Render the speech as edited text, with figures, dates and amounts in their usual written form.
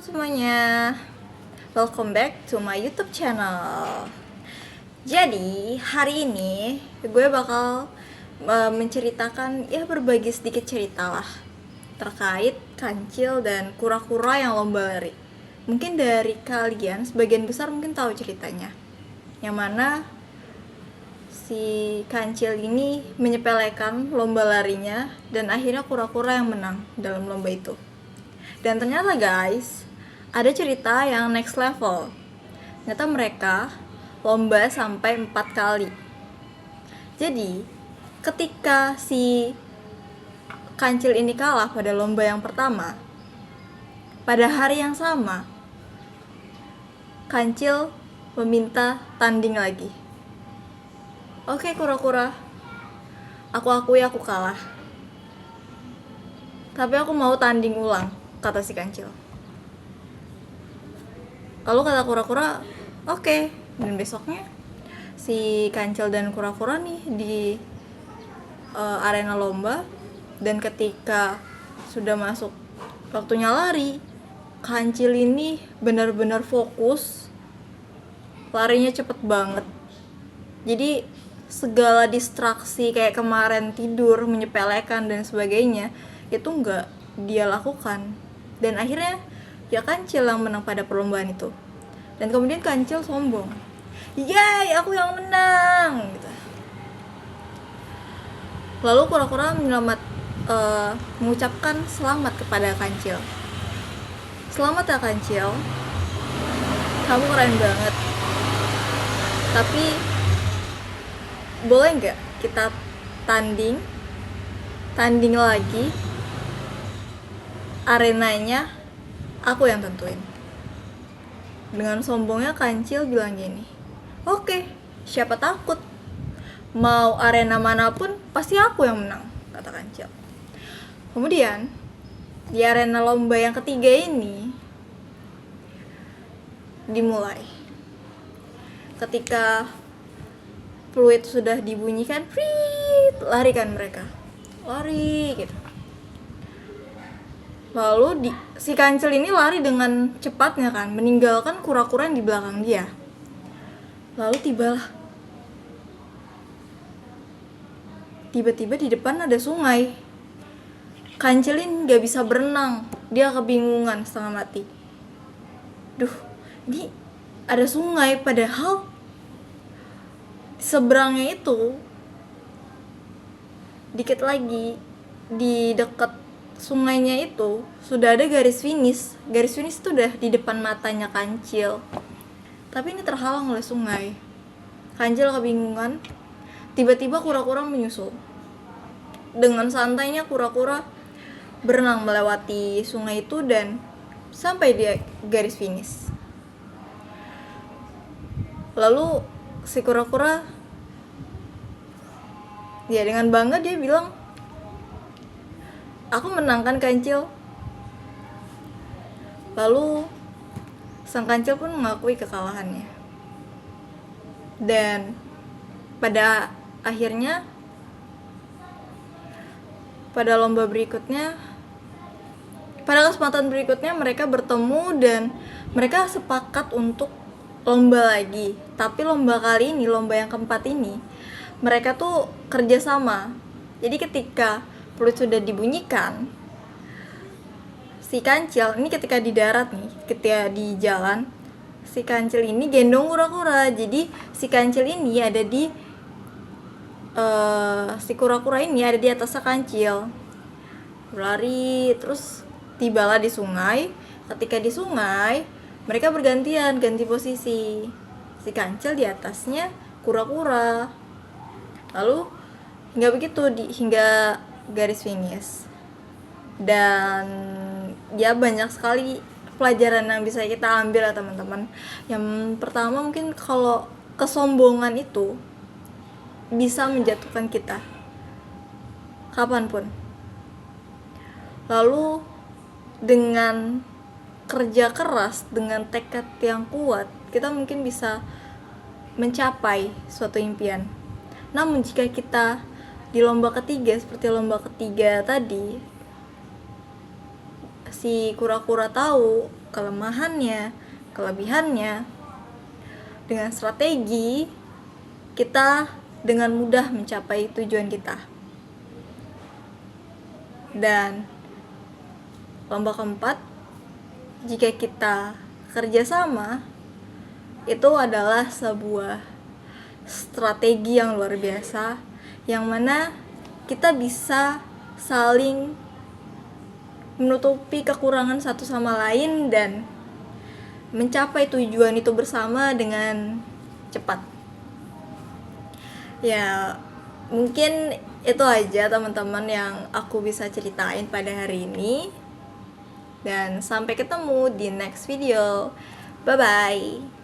semuanya, welcome back to my YouTube channel. Jadi hari ini gue bakal menceritakan, berbagi sedikit cerita lah terkait kancil dan kura-kura yang lomba lari. Mungkin dari kalian sebagian besar mungkin tahu ceritanya, yang mana si kancil ini menyepelekan lomba larinya dan akhirnya kura-kura yang menang dalam lomba itu. Dan ternyata guys, ada cerita yang next level. Ternyata mereka lomba sampai 4 kali. Jadi ketika si kancil ini kalah pada lomba yang pertama, pada hari yang sama kancil meminta tanding lagi. Oke kura-kura, aku akui aku kalah, tapi aku mau tanding ulang, kata si kancil. Lalu kata kura-kura, oke. Dan besoknya si kancil dan kura-kura nih di arena lomba. Dan ketika sudah masuk waktunya lari, kancil ini benar-benar fokus, larinya cepet banget. Jadi segala distraksi kayak kemarin tidur, menyepelekan dan sebagainya itu nggak dia lakukan. Dan akhirnya ya kancil yang menang pada perlombaan itu. Dan kemudian kancil sombong, "Yeay, aku yang menang!" gitu. Lalu kura-kura mengucapkan selamat kepada kancil. "Selamat ya kancil, kamu keren banget. Tapi boleh nggak kita tanding lagi? Arenanya aku yang tentuin." Dengan sombongnya kancil bilang gini, "Oke, siapa takut? Mau arena manapun pasti aku yang menang," kata kancil. Kemudian di arena lomba yang ketiga ini dimulai. Ketika fluid sudah dibunyikan, lari kan mereka, lari gitu. Lalu si kancil ini lari dengan cepatnya kan, meninggalkan kura-kura yang di belakang dia. Lalu tiba-tiba di depan ada sungai. Kancil ini gak bisa berenang, dia kebingungan setengah mati. Ini ada sungai, padahal seberangnya itu dikit lagi di dekat sungainya itu sudah ada garis finish. Garis finish itu udah di depan matanya kancil, tapi ini terhalang oleh sungai. Kancil kebingungan. Tiba-tiba kura-kura menyusul. Dengan santainya kura-kura berenang melewati sungai itu dan sampai di garis finish. Lalu si kura-kura dengan bangga dia bilang, "Aku menangkan kancil." Lalu sang kancil pun mengakui kekalahannya. Dan pada akhirnya, pada kesempatan berikutnya mereka bertemu dan mereka sepakat untuk lomba lagi. Tapi lomba kali ini, lomba yang keempat ini, mereka tuh kerjasama. Jadi ketika fluid sudah dibunyikan, si kancil ini ketika di darat nih, ketika di jalan, si kancil ini gendong kura-kura. Jadi si kancil ini ada di si kura-kura ini ada di atasnya kancil. Berlari terus tibalah di sungai. Ketika di sungai, mereka bergantian, ganti posisi. Si kancil di atasnya kura-kura. Lalu hingga garis finish. Dan ya banyak sekali pelajaran yang bisa kita ambil ya teman-teman. Yang pertama mungkin kalau kesombongan itu bisa menjatuhkan kita kapanpun. Lalu dengan kerja keras, dengan tekad yang kuat, kita mungkin bisa mencapai suatu impian. Namun jika kita di lomba ketiga, seperti lomba ketiga tadi, si kura-kura tahu kelemahannya, kelebihannya. Dengan strategi, kita dengan mudah mencapai tujuan kita. Dan lomba keempat, jika kita kerjasama, itu adalah sebuah strategi yang luar biasa, yang mana kita bisa saling menutupi kekurangan satu sama lain dan mencapai tujuan itu bersama dengan cepat. Ya, mungkin itu aja teman-teman yang aku bisa ceritain pada hari ini. Dan sampai ketemu di next video. Bye-bye.